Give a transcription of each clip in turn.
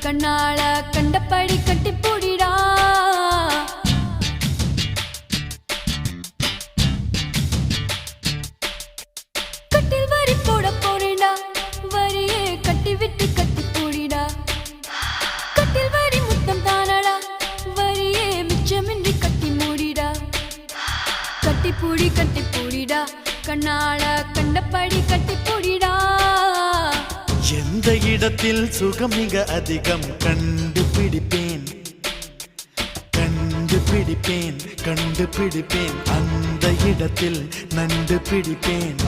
கண்ணால கண்டபடி கட்டி போடிடா கட்டில் வரி போட போறேடா வரியே கட்டி விட்டு கட்டி போடிடா கட்டில் வரி முத்தம் தானடா வரியே மிச்சமின்றி கட்டி மூடிடா கட்டி பூடிடா கண்ணால கண்டபடி கட்டி போடிடா எந்த இடத்தில் சுகம் மிக அதிகம் கண்டுபிடிப்பேன் கண்டுபிடிப்பேன் கண்டுபிடிப்பேன் அந்த இடத்தில் நண்டு பிடிப்பேன்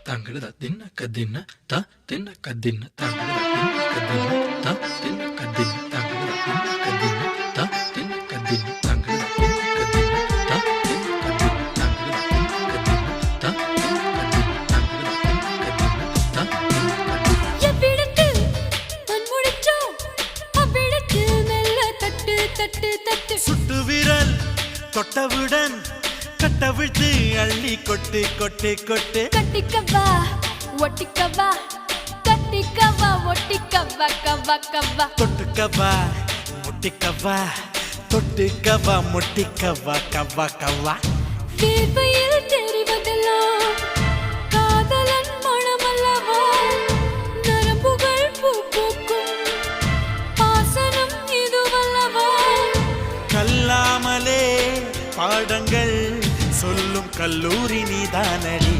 தங்கட தின்ன கதின்ன த தின்ன கதின்ன தங்கட தின்ன கதின்ன த தின்ன கதின்ன தங்கட தின்ன கதின்ன த தின்ன கதின்ன தங்கட தின்ன கதின்ன த தின்ன கதின்ன தங்கட தின்ன கதின்ன த தின்ன கதின்ன தங்கட தின்ன கதின்ன த எவ்விடத்து மண்முடிச்சோ அவ்விடத்து மெல்ல தட்டு தட்டு தட்டு சுட்டு விரல் தொட்டவுடன் கட்டவிழ்த்து அள்ளி கொட்டு கொட்டு கொட்டு கட்டிக்கவா ஒட்டிக்கவா கட்டிக்கவா ஒட்டிக்கவா கவா கவா தொட்டுக்கவா முட்டிக்கவா தொட்டுக்கவா முட்டிக்கவா கவா கவா வேர்வையில் தெரிவதெல்லாம் காதலன் மனமல்லவா நரம்புகள் பூ பூக்கும் பாசனம் இதுவல்லவா கல்லாமலே பாடங்கள் சொல்லும் கல்லூரி நீதானடி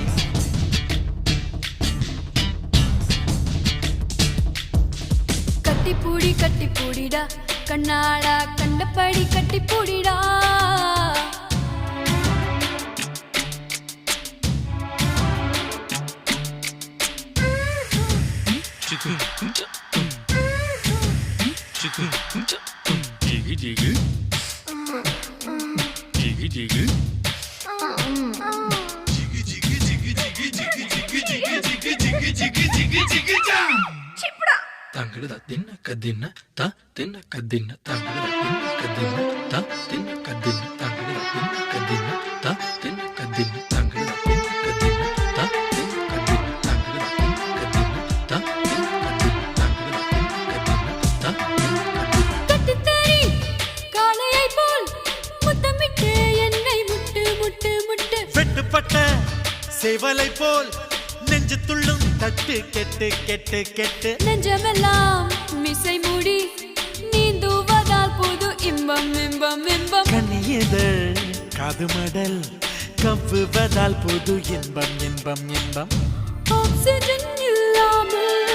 கட்டி பூடிடா கண்ணாளா கண்டபடி கட்டி பூடிடா ஜிகு ஜிகு ஜிகு ஜிகு தங்கட தின்ன கதின்ன த தின்ன கதின்ன தங்கட தின்ன கதின்ன த தின்ன கதின்ன தங்கட தின்ன கதின்ன த தின்ன கதின்ன தங்கட தின்ன கதின்ன த தின்ன கதின்ன தங்கட தின்ன கதின்ன த தின்ன கதின்ன தங்கட தின்ன கதின்ன த கட்டித்தறி காளையை போல் முத்தமிட்டு என்னை முட்டு முட்டு முட்டு வெட்டுப்பட்ட சேவலை போல் நெஞ்சு துள்ளும் தட்டு கெட்டு கெட்டு கெட்டு நெஞ்சமெல்லாம் மிசை மூடி நீந்துவதால் போது இன்பம் இன்பம் இன்பம் கண்ணியதழ் காது மடல் கவ்வுவதால் புது இன்பம் இன்பம் இன்பம் ஆக்சிஜன் இல்லாமல்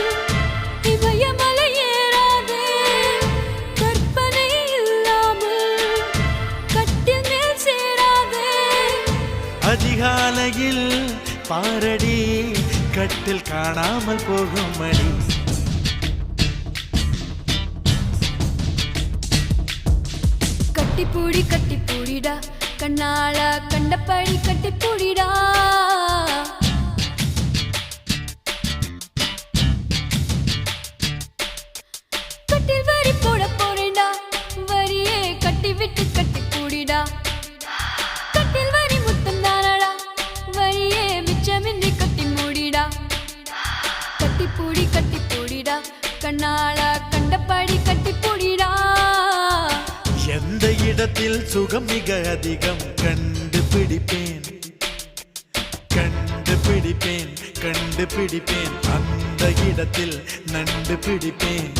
இமயமலை ஏறாதே கற்பனை இல்லாமல் கட்டில் மேல் சேராதே அதிகாலையில் பாரடி கட்டில் காணாமல் போகும் மணி கட்டி பூடிடா கண்ணால கண்டபடி கட்டி பூடிடா கட்டில் வரி போட போறேடா வரியே கட்டி விட்டு கட்டி பூடிடா கட்டில் வரி முத்தம் தானடா வரியே மிச்சமின்றி கட்டி மூடிடா கட்டி பூடிடா கண்ணால கண்டபடி கட்டி பூடிடா எந்த இடத்தில் சுகம் மிக அதிகம் கண்டுபிடிப்பேன் கண்டுபிடிப்பேன் கண்டுபிடிப்பேன் அந்த இடத்தில் நண்டு பிடிப்பேன்